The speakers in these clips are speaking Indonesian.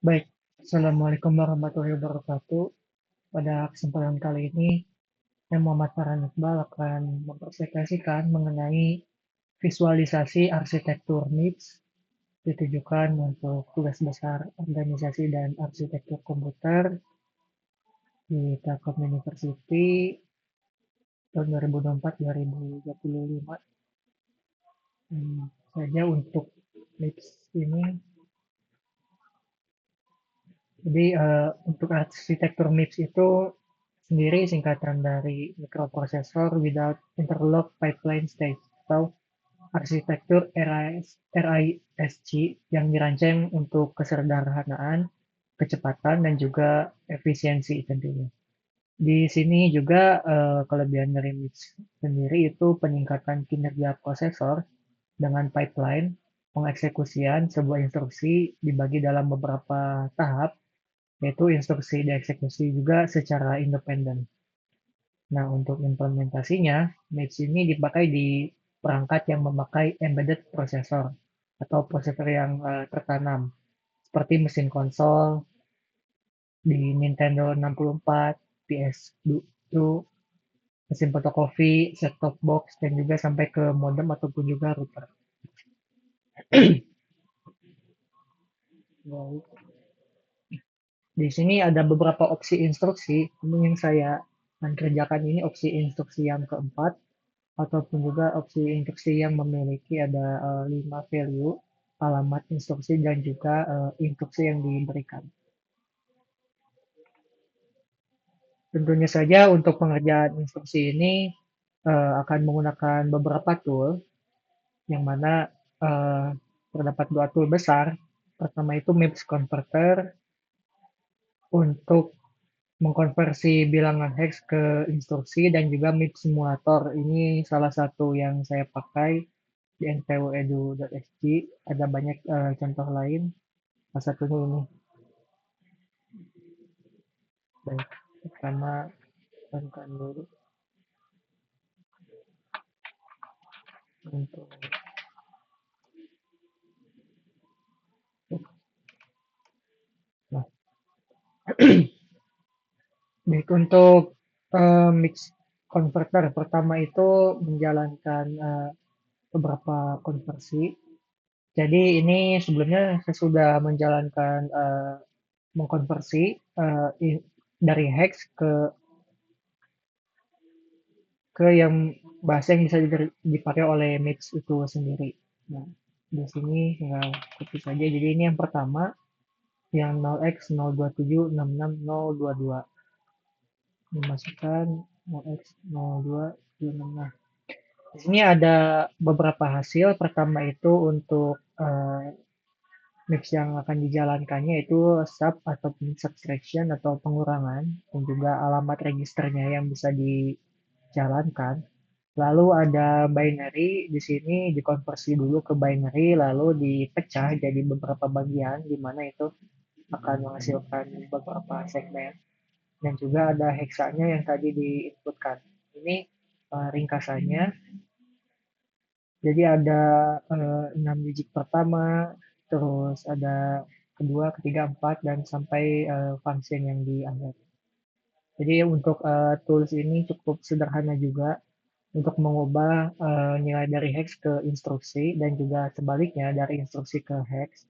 Baik, Assalamualaikum warahmatullahi wabarakatuh. Pada kesempatan kali ini, saya Muhammad Farhan Iqbal akan mempresentasikan mengenai visualisasi arsitektur MIPS ditujukan untuk tugas besar organisasi dan arsitektur komputer di Telkom University tahun 2024-2025. Saja untuk MIPS ini. Jadi untuk arsitektur MIPS itu sendiri singkatan dari Microprocessor Without Interlock Pipeline Stage atau arsitektur RISC yang dirancang untuk kesederhanaan, kecepatan, dan juga efisiensi tentunya. Di sini juga kelebihan dari MIPS sendiri itu peningkatan kinerja prosesor dengan pipeline, pengeksekusian sebuah instruksi dibagi dalam beberapa tahap yaitu instruksi dieksekusi juga secara independen. Nah, untuk implementasinya, MIPS ini dipakai di perangkat yang memakai embedded processor atau prosesor yang tertanam, seperti mesin konsol di Nintendo 64, PS2, mesin fotokopi, set-top box, dan juga sampai ke modem ataupun juga router. Baik. Di sini ada beberapa opsi instruksi, ini yang saya akan kerjakan ini opsi instruksi yang keempat, ataupun juga opsi instruksi yang memiliki ada 5 value, alamat instruksi, dan juga instruksi yang diberikan. Tentunya saja untuk pengerjaan instruksi ini akan menggunakan beberapa tool, yang mana eh, terdapat dua tool besar. Pertama itu MIPS Converter untuk mengkonversi bilangan hex ke instruksi dan juga MIPS Simulator. Ini salah satu yang saya pakai di ntwedu.sg. Ada banyak contoh lain. Salah satunya ini. Baik, pertama tekan dulu untuk nah, baik untuk mix converter pertama itu menjalankan beberapa konversi. Jadi ini sebelumnya saya sudah menjalankan mengkonversi dari hex ke yang bahasa yang bisa dipakai oleh Mix itu sendiri. Nah, di sini tinggal copy saja. Jadi ini yang pertama, yang 0x027660022. Dimasukkan 0x02766. Di sini ada beberapa hasil. Pertama itu untuk mix yang akan dijalankannya itu sub ataupun subtraction atau pengurangan dan juga alamat registernya yang bisa dijalankan. Lalu ada binary, di sini dikonversi dulu ke binary, lalu dipecah jadi beberapa bagian, di mana itu akan menghasilkan beberapa segmen. Dan juga ada heksanya yang tadi diinputkan. Ini ringkasannya. Jadi ada 6 digit pertama, terus ada kedua, ketiga, empat, dan sampai function yang di akhir. Jadi untuk tools ini cukup sederhana juga untuk mengubah nilai dari hex ke instruksi dan juga sebaliknya dari instruksi ke hex.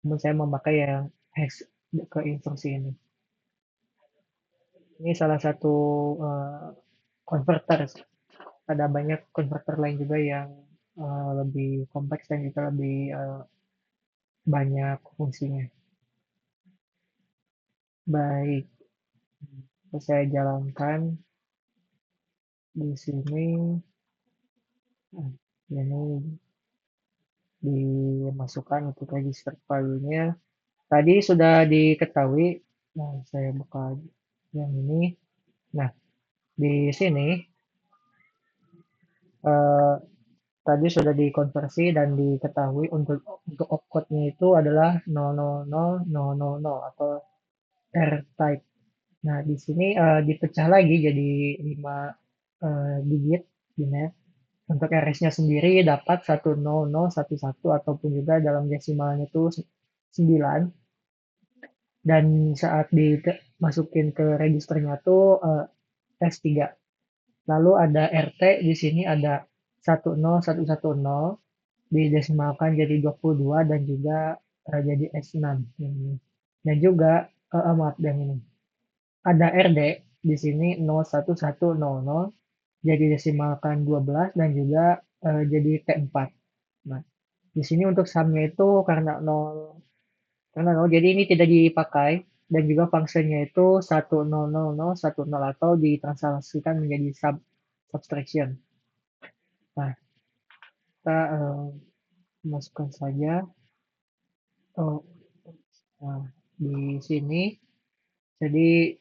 Namun saya memakai yang hex ke instruksi ini. Ini salah satu converter. Ada banyak converter lain juga yang lebih kompleks dan juga lebih banyak fungsinya. Baik, saya jalankan di sini. Ini dimasukkan untuk register value-nya. Tadi sudah diketahui, nah saya buka yang ini. Nah, di sini eh, tadi sudah dikonversi dan diketahui untuk opcode-nya itu adalah 000000 atau R-type. Nah, di sini dipecah lagi jadi 5 digit binet. Untuk RS-nya sendiri dapat 10011 ataupun juga dalam desimalnya itu 9. dan saat dimasukin ke registernya tuh S3. Lalu ada RT, di sini ada 10110 didesimalkan jadi 22 dan juga jadi S6 ini. Dan juga maaf yang ini. Ada RD di sini 01100 jadi desimalkan 12 dan juga jadi T4. Nah, di sini untuk sumnya itu karena nol jadi ini tidak dipakai dan juga fungsinya itu 1000010 atau ditranslasikan menjadi subtraction. Nah, kita masukkan saja. Oh, nah, di sini jadi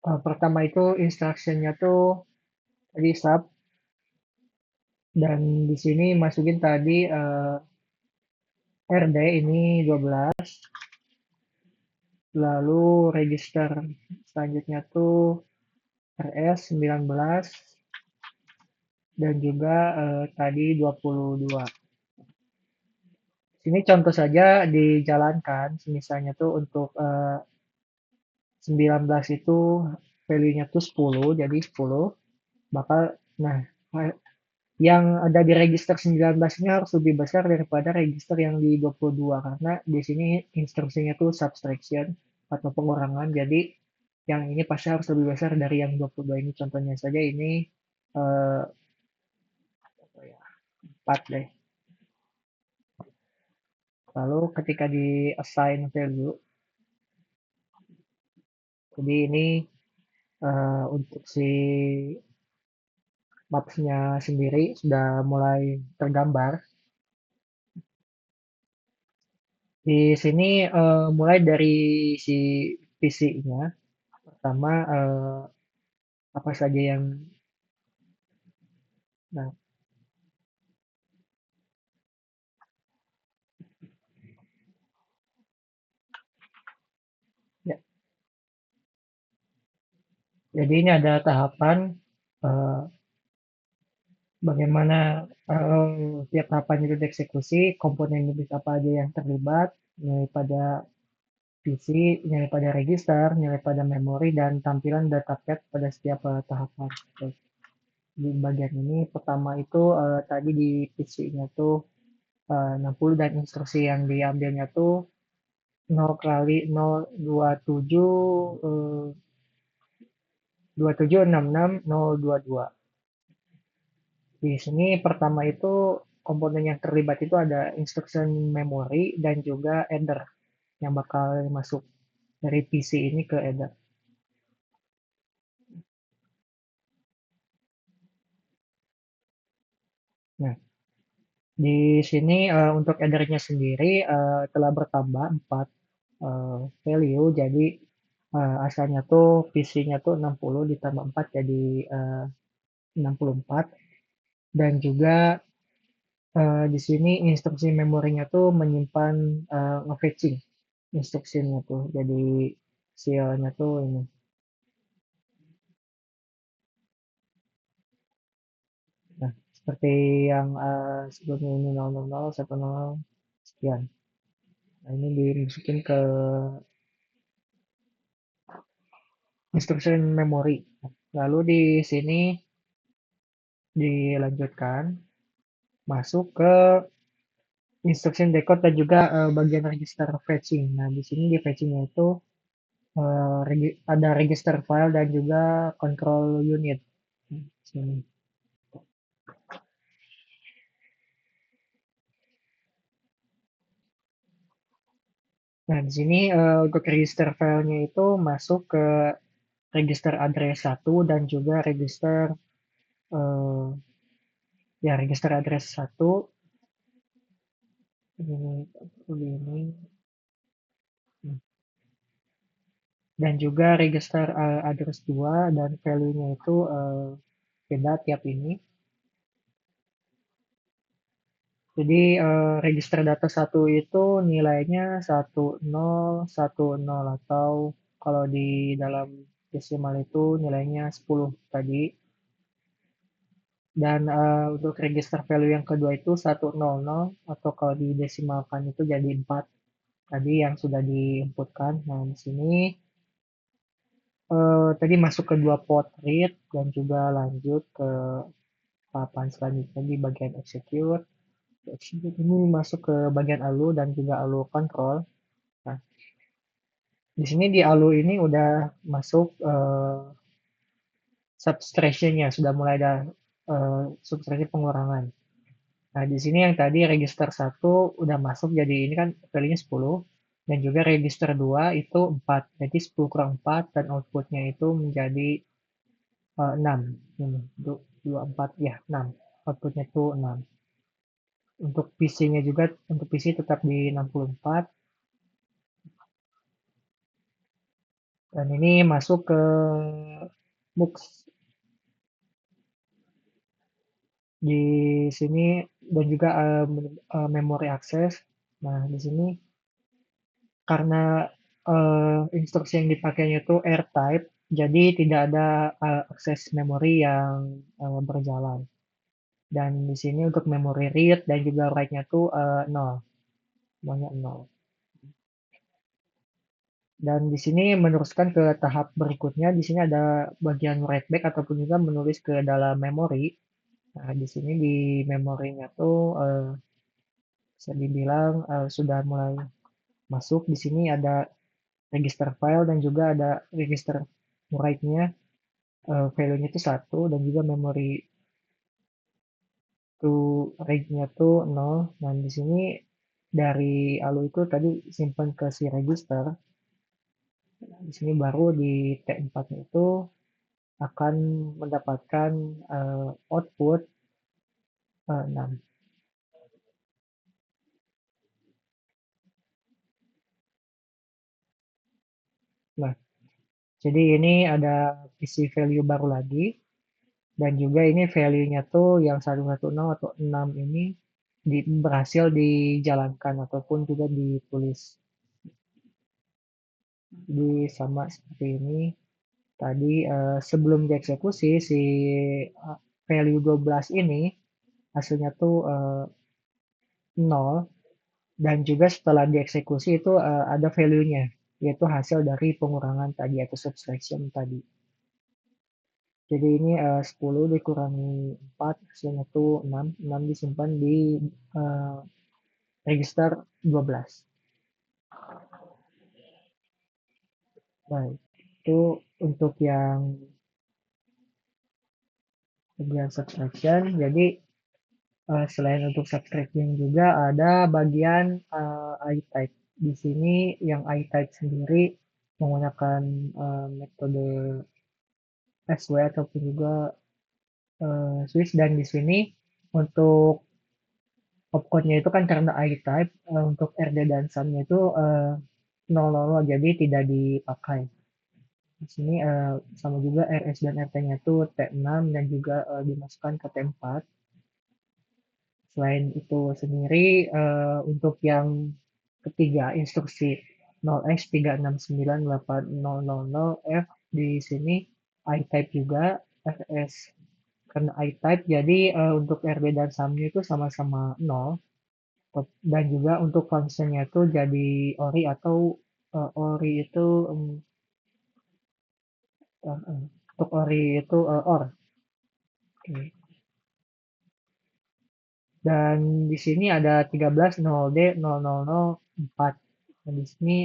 pertama itu instructionnya tuh tadi sub dan di sini masukin tadi RD ini 12, lalu register selanjutnya tuh RS 19 dan juga tadi 22. Sini contoh saja dijalankan, misalnya tuh untuk 19 itu value-nya tuh 10, jadi 10 bakal, nah yang ada di register 19 ini harus lebih besar daripada register yang di 22 karena di sini instruksinya tuh subtraction atau pengurangan. Jadi yang ini pasti harus lebih besar dari yang 22 ini. Contohnya saja ini eh, 4 deh. Lalu ketika di assign value, jadi ini untuk si maps-nya sendiri sudah mulai tergambar. Di sini mulai dari si PC-nya. Pertama, apa saja yang, nah, ya, jadi ini ada tahapan eh, bagaimana tiap tahapan itu dieksekusi, komponen jenis apa aja yang terlibat, nilai pada PC, nilai pada register, nilai pada memori, dan tampilan data path pada setiap tahapan. Oke. Di bagian ini pertama itu tadi di PC-nya tuh 60 dan instruksi yang diambilnya tuh 0 kali 027 2766022. Di sini pertama itu komponen yang terlibat itu ada instruction memory dan juga header yang bakal masuk dari PC ini ke header. Nah, di sini untuk headernya sendiri telah bertambah 4 value, jadi asalnya tuh PC-nya tuh 60 ditambah 4 jadi 64 dan juga di sini instruksi memorinya tuh menyimpan nge-fetching instruksinya tuh. Jadi sialnya tuh ini. Nah, seperti yang sebelumnya ini 000 10 sekian. Nah, ini dimasukin ke instruction memory. Lalu di sini dilanjutkan masuk ke instruction decode dan juga bagian register fetching. Nah, di sini di fetchingnya itu ada register file dan juga control unit. Sini. Nah, di sini untuk register filenya itu masuk ke register address 1 dan juga register eh, ya register address 1 ini dan juga register address 2 dan value-nya itu beda tiap ini. Jadi register data 1 itu nilainya 1010 atau kalau di dalam desimal itu nilainya 10 tadi. Dan untuk register value yang kedua itu 100 atau kalau didesimalkan itu jadi 4. tadi yang sudah diinputkan. Nah, di sini tadi masuk ke dua pot read dan juga lanjut ke tahapan selanjutnya di bagian execute. Execute ini masuk ke bagian ALU dan juga ALU control. Nah, di sini di ALU ini udah masuk subtraction-nya, sudah mulai ada subtraction pengurangan. Nah, di sini yang tadi register satu udah masuk, jadi ini kan value-nya 10. Dan juga register 2 itu 4. Jadi 10 kurang 4 dan output-nya itu menjadi 6. Ini, 2, 4, ya 6. Output-nya itu 6. Untuk PC-nya juga, untuk PC tetap di 64. Dan ini masuk ke MUX di sini dan juga memory access. Nah, di sini karena instruksi yang dipakainya itu R-type, jadi tidak ada akses memori yang berjalan. Dan di sini untuk memory read dan juga write-nya tuh 0, semuanya 0. Dan di sini meneruskan ke tahap berikutnya, di sini ada bagian write back ataupun juga menulis ke dalam memori. Nah, di sini di memorinya tuh bisa dibilang sudah mulai masuk. Di sini ada register file dan juga ada register write-nya, value-nya itu 1 dan juga memory to read-nya tuh 0. Nah, di sini dari ALU itu tadi simpan ke si register. Di sini baru di T4-nya itu akan mendapatkan output 6. Nah, jadi ini ada isi value baru lagi. Dan juga ini value-nya tuh yang 110 atau 6 ini berhasil dijalankan ataupun juga ditulis. Jadi sama seperti ini. Tadi sebelum dieksekusi si value 12 ini hasilnya tuh 0 dan juga setelah dieksekusi itu ada value-nya yaitu hasil dari pengurangan tadi atau subtraction tadi. Jadi ini 10 dikurangi 4 hasilnya tuh 6. 6 disimpan di eh, register 12. Baik, itu untuk yang bagian subtraction. Jadi selain untuk subtracting juga ada bagian iType. Di sini yang iType sendiri menggunakan metode SW ataupun juga Swiss dan di sini untuk opcode-nya itu kan karena iType untuk RD dan sum-nya itu 000 jadi tidak dipakai. Di sini sama juga RS dan RT-nya itu T6 dan juga dimasukkan ke T4. Selain itu sendiri, untuk yang ketiga instruksi 0x369800F di sini iType juga FS karena iType jadi untuk RB dan sum-nya itu sama-sama 0 dan juga untuk function-nya itu jadi ORI atau ORI itu untuk ORI itu OR. Oke. Dan di sini ada 13 0D 0004. Dan di sini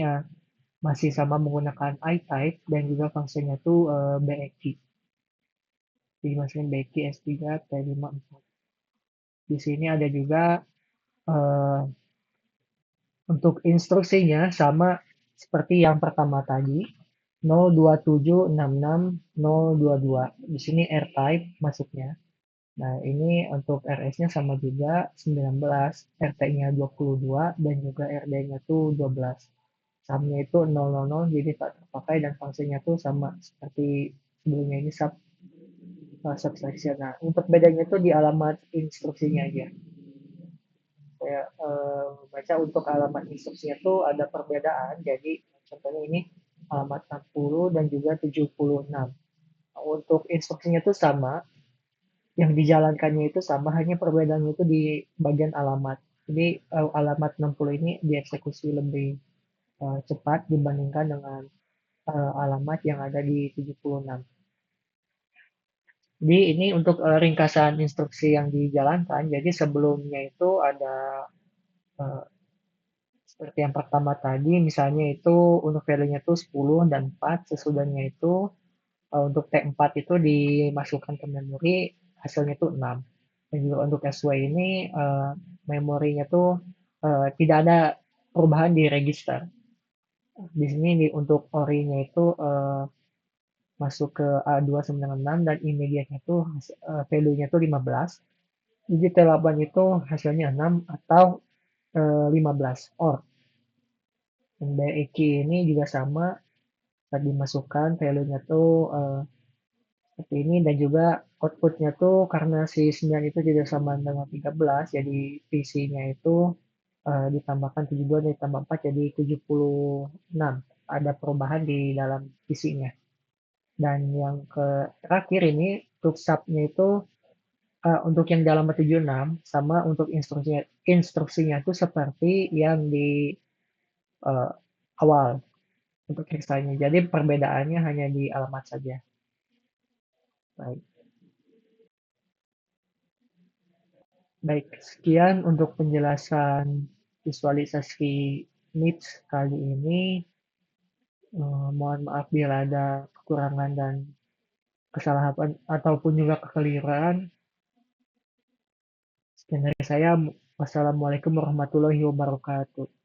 masih sama menggunakan iType dan juga fungsinya tuh BECI. Jadi masukin BECI S3 T54. Di sini ada juga eh, untuk instruksinya sama seperti yang pertama tadi 02766 022. Di sini R-type masuknya. Nah, ini untuk RS-nya sama juga 19, RT-nya 22 dan juga RD-nya tuh 12. Sum-nya itu 000 jadi tak terpakai dan fungsinya tuh sama seperti sebelumnya ini subtraction. Nah, untuk bedanya itu di alamat instruksinya aja. Saya baca untuk alamat instruksinya tuh ada perbedaan. Jadi contohnya ini alamat 60 dan juga 76. Nah, untuk instruksinya tuh sama, yang dijalankannya itu sama, hanya perbedaannya itu di bagian alamat. Jadi alamat 60 ini dieksekusi lebih cepat dibandingkan dengan alamat yang ada di 76. Jadi ini untuk ringkasan instruksi yang dijalankan. Jadi sebelumnya itu ada eh, seperti yang pertama tadi, misalnya itu untuk value-nya itu 10 dan 4, sesudahnya itu untuk T4 itu dimasukkan ke memori, hasilnya itu 6. Dan juga untuk SW ini memorinya tuh tidak ada perubahan di register. Di sini untuk ORI-nya itu masuk ke A296 dan immediate-nya tuh value-nya tuh 15. Jadi T8 itu hasilnya 6 atau 15 or. Dan BEQ ini juga sama, saat dimasukkan value-nya tuh seperti ini dan juga output-nya tuh karena si 9 itu tidak sama dengan 13, jadi PC-nya itu ditambahkan 72 dan ditambah 4 jadi 76. Ada perubahan di dalam PC-nya. Dan yang terakhir ini untuk sub-nya itu untuk yang dalam 76 sama untuk instruksinya itu seperti yang di eh, awal untuk hexanya. Jadi perbedaannya hanya di alamat saja. Baik. Baik, sekian untuk penjelasan visualisasi NIPS kali ini. Mohon maaf bila ada kekurangan dan kesalahan ataupun juga kekeliruan. Sekian dari saya. Wassalamualaikum warahmatullahi wabarakatuh.